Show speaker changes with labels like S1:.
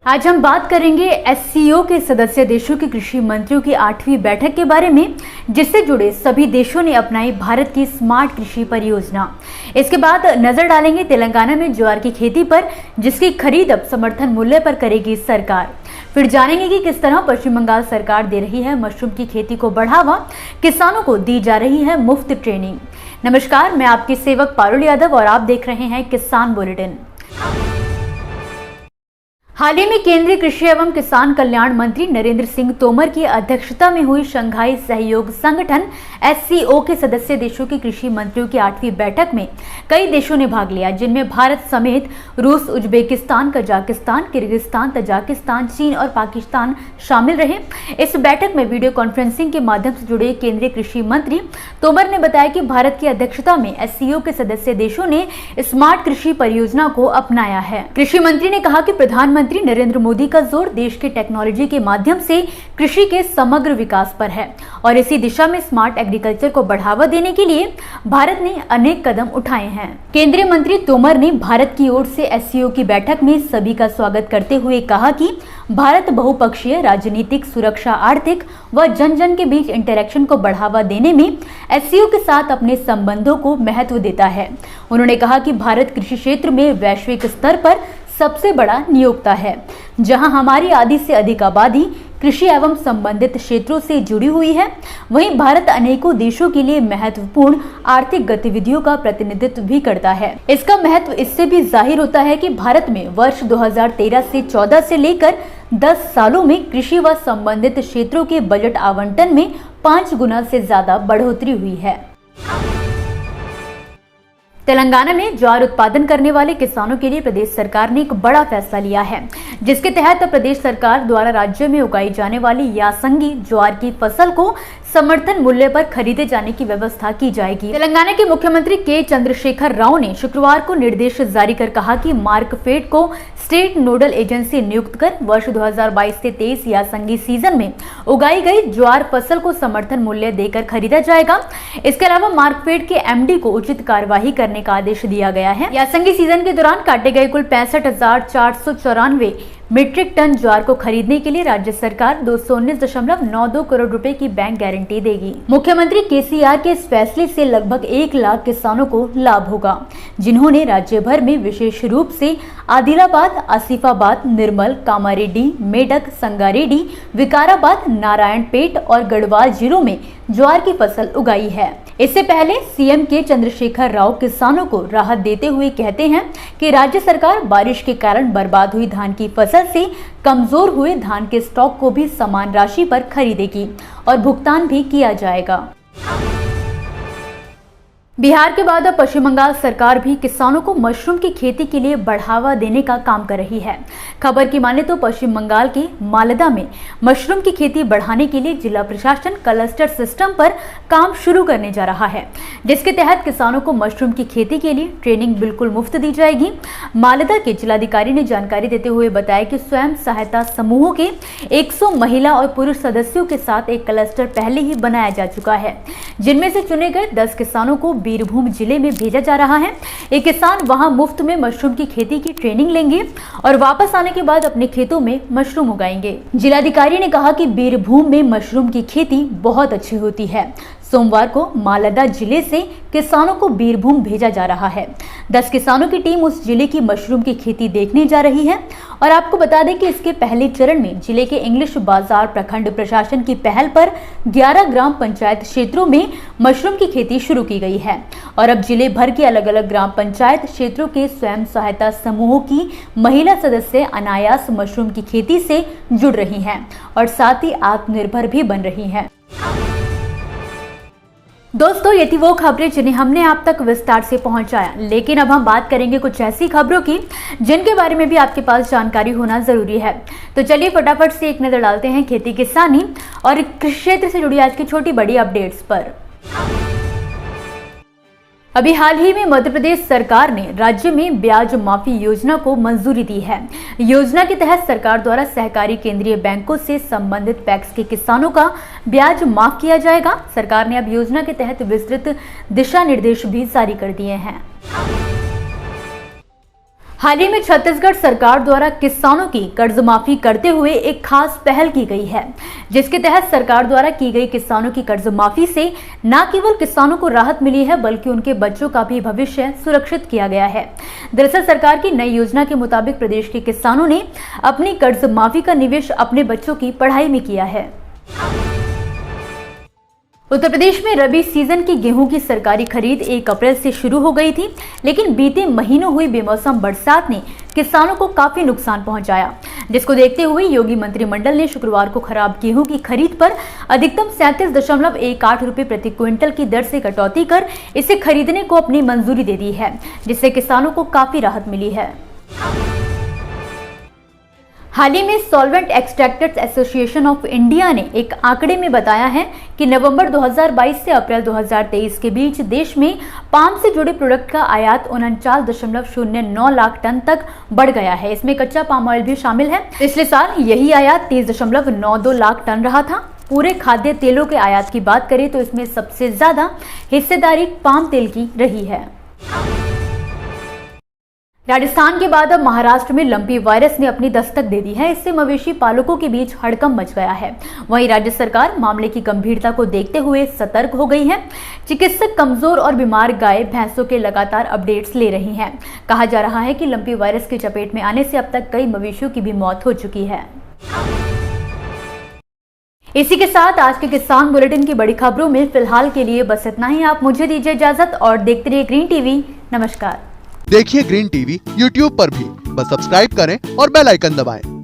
S1: आज हम बात करेंगे एससीओ के सदस्य देशों के कृषि मंत्रियों की 8वीं बैठक के बारे में, जिससे जुड़े सभी देशों ने अपनाई भारत की स्मार्ट कृषि परियोजना। इसके बाद नजर डालेंगे तेलंगाना में ज्वार की खेती पर, जिसकी खरीद अब समर्थन मूल्य पर करेगी सरकार। फिर जानेंगे कि किस तरह पश्चिम बंगाल सरकार दे रही है मशरूम की खेती को बढ़ावा, किसानों को दी जा रही है मुफ्त ट्रेनिंग। नमस्कार, मैं आपकी सेवक पारुल यादव और आप देख रहे हैं किसान बुलेटिन। हाल ही में केंद्रीय कृषि एवं किसान कल्याण मंत्री नरेंद्र सिंह तोमर की अध्यक्षता में हुई शंघाई सहयोग संगठन एससीओ के सदस्य देशों के कृषि मंत्रियों की 8वीं बैठक में कई देशों ने भाग लिया, जिनमें भारत समेत रूस, उज्बेकिस्तान, कजाकिस्तान, किर्गिस्तान, तजाकिस्तान, चीन और पाकिस्तान शामिल रहे। इस बैठक में वीडियो कॉन्फ्रेंसिंग के माध्यम से जुड़े केंद्रीय कृषि मंत्री तोमर ने बताया कि भारत की अध्यक्षता में एससीओ के सदस्य देशों ने स्मार्ट कृषि परियोजना को अपनाया है। कृषि मंत्री ने कहा कि प्रधानमंत्री नरेंद्र मोदी का जोर देश के टेक्नोलॉजी के माध्यम से कृषि के समग्र विकास पर है और इसी दिशा में स्मार्ट एग्रीकल्चर को बढ़ावा देने के लिए भारत ने अनेक कदम उठाए हैं। केंद्रीय मंत्री तोमर ने भारत की ओर से एससीओ की बैठक में सभी का स्वागत करते हुए कहा कि भारत बहुपक्षीय, राजनीतिक, सुरक्षा, आर्थिक व जन जन के बीच इंटरेक्शन को बढ़ावा देने में एससीओ के साथ अपने संबंधों को महत्व देता है। उन्होंने कहा कि भारत कृषि क्षेत्र में वैश्विक स्तर पर सबसे बड़ा नियोक्ता है, जहां हमारी आधी से अधिक आबादी कृषि एवं संबंधित क्षेत्रों से जुड़ी हुई है। वहीं भारत अनेकों देशों के लिए महत्वपूर्ण आर्थिक गतिविधियों का प्रतिनिधित्व भी करता है। इसका महत्व इससे भी जाहिर होता है कि भारत में वर्ष 2013 से 14 से लेकर 10 सालों में कृषि व संबंधित क्षेत्रों के बजट आवंटन में 5 गुना से ज्यादा बढ़ोतरी हुई है। तेलंगाना में ज्वार उत्पादन करने वाले किसानों के लिए प्रदेश सरकार ने एक बड़ा फैसला लिया है, जिसके तहत प्रदेश सरकार द्वारा राज्य में उगाई जाने वाली यासंगी ज्वार की फसल को समर्थन मूल्य पर खरीदे जाने की व्यवस्था की जाएगी। तेलंगाना के मुख्यमंत्री के चंद्रशेखर राव ने शुक्रवार को निर्देश जारी कर कहा कि मार्कफेड को स्टेट नोडल एजेंसी नियुक्त कर वर्ष 2022 से 23 यासंगी सीजन में उगाई गई ज्वार फसल को समर्थन मूल्य देकर खरीदा जाएगा। इसके अलावा मार्कफेड के एमडी को उचित कार्यवाही करने का आदेश दिया गया है। यासंगी सीजन के दौरान काटे गए कुल 65,494 मीट्रिक टन ज्वार को खरीदने के लिए राज्य सरकार 219.92 करोड़ रुपए की बैंक गारंटी देगी। मुख्यमंत्री केसीआर के इस फैसले से लगभग 1 लाख किसानों को लाभ होगा, जिन्होंने राज्य भर में विशेष रूप से आदिलाबाद, आसिफाबाद, निर्मल, कामारेड्डी, मेडक, संगारेड्डी, विकाराबाद, नारायणपेट और गढ़वाल जिलों में ज्वार की फसल उगाई है। इससे पहले सीएम के चंद्रशेखर राव किसानों को राहत देते हुए कहते हैं कि राज्य सरकार बारिश के कारण बर्बाद हुई धान की फसल से कमजोर हुए धान के स्टॉक को भी समान राशि पर खरीदेगी और भुगतान भी किया जाएगा। बिहार के बाद अब पश्चिम बंगाल सरकार भी किसानों को मशरूम की खेती के लिए बढ़ावा देने का काम कर रही है। खबर की माने तो पश्चिम बंगाल के मालदा में मशरूम की खेती बढ़ाने के लिए जिला प्रशासन क्लस्टर सिस्टम पर काम शुरू करने जा रहा है, जिसके तहत किसानों को मशरूम की खेती के लिए ट्रेनिंग बिल्कुल मुफ्त दी जाएगी। मालदा के जिलाधिकारी ने जानकारी देते हुए बताया कि स्वयं सहायता समूहों के 100 महिला और पुरुष सदस्यों के साथ एक क्लस्टर पहले ही बनाया जा चुका है, जिनमें से चुने गए 10 किसानों को बीरभूम जिले में भेजा जा रहा है। ये किसान वहां मुफ्त में मशरूम की खेती की ट्रेनिंग लेंगे और वापस आने के बाद अपने खेतों में मशरूम उगाएंगे। जिलाधिकारी ने कहा कि बीरभूम में मशरूम की खेती बहुत अच्छी होती है। सोमवार को मालदा जिले से किसानों को बीरभूम भेजा जा रहा है। 10 किसानों की टीम उस जिले की मशरूम की खेती देखने जा रही है और आपको बता दें कि इसके पहले चरण में जिले के इंग्लिश बाजार प्रखंड प्रशासन की पहल पर 11 ग्राम पंचायत क्षेत्रों में मशरूम की खेती शुरू की गई है और अब जिले भर के अलग अलग ग्राम पंचायत क्षेत्रों के स्वयं सहायता समूहों की महिला सदस्य अनायास मशरूम की खेती से जुड़ रही हैं और साथ ही आत्मनिर्भर भी बन रही हैं। दोस्तों, ये थी वो खबरें जिन्हें हमने आप तक विस्तार से पहुंचाया, लेकिन अब हम बात करेंगे कुछ ऐसी खबरों की जिनके बारे में भी आपके पास जानकारी होना जरूरी है। तो चलिए फटाफट से एक नजर डालते हैं खेती किसानी और कृषि क्षेत्र से जुड़ी आज की छोटी बड़ी अपडेट्स पर। अभी हाल ही में मध्य प्रदेश सरकार ने राज्य में ब्याज माफी योजना को मंजूरी दी है। योजना के तहत सरकार द्वारा सहकारी केंद्रीय बैंकों से संबंधित पैक्स के किसानों का ब्याज माफ किया जाएगा। सरकार ने अब योजना के तहत विस्तृत दिशा निर्देश भी जारी कर दिए हैं। हाल ही में छत्तीसगढ़ सरकार द्वारा किसानों की कर्ज माफी करते हुए एक खास पहल की गई है, जिसके तहत सरकार द्वारा की गई किसानों की कर्ज माफी से न केवल किसानों को राहत मिली है बल्कि उनके बच्चों का भी भविष्य सुरक्षित किया गया है। दरअसल सरकार की नई योजना के मुताबिक प्रदेश के किसानों ने अपनी कर्ज माफी का निवेश अपने बच्चों की पढ़ाई में किया है। उत्तर प्रदेश में रबी सीजन की गेहूं की सरकारी खरीद 1 अप्रैल से शुरू हो गई थी, लेकिन बीते महीनों हुई बेमौसम बरसात ने किसानों को काफी नुकसान पहुंचाया, जिसको देखते हुए योगी मंत्रिमंडल ने शुक्रवार को खराब गेहूं की खरीद पर अधिकतम 37.18 रुपए प्रति क्विंटल की दर से कटौती कर इसे खरीदने को अपनी मंजूरी दे दी है, जिससे किसानों को काफी राहत मिली है। हाल ही में solvent extractors association of India ने एक आंकड़े में बताया है कि नवंबर 2022 से अप्रैल 2023 के बीच देश में पाम से जुड़े प्रोडक्ट का आयात 39.09 लाख टन तक बढ़ गया है। इसमें कच्चा पाम ऑयल भी शामिल है। पिछले साल यही आयात 30.92 लाख टन रहा था। पूरे खाद्य तेलों के आयात की बात करें तो इसमें सबसे ज्यादा हिस्सेदारी पाम तेल की रही है। राजस्थान के बाद अब महाराष्ट्र में लंपी वायरस ने अपनी दस्तक दे दी है। इससे मवेशी पालकों के बीच हड़कंप मच गया है। वहीं राज्य सरकार मामले की गंभीरता को देखते हुए सतर्क हो गई है। चिकित्सक कमजोर और बीमार गाय भैंसों के लगातार अपडेट्स ले रही हैं। कहा जा रहा है कि लंपी वायरस की चपेट में आने से अब तक कई मवेशियों की भी मौत हो चुकी है। इसी के साथ आज के किसान बुलेटिन की बड़ी खबरों में फिलहाल के लिए बस इतना ही। आप मुझे दीजिए इजाजत और देखते रहिए ग्रीन टीवी। नमस्कार।
S2: देखिए ग्रीन टीवी यूट्यूब पर भी, बस सब्सक्राइब करें और बेल आइकन दबाएं।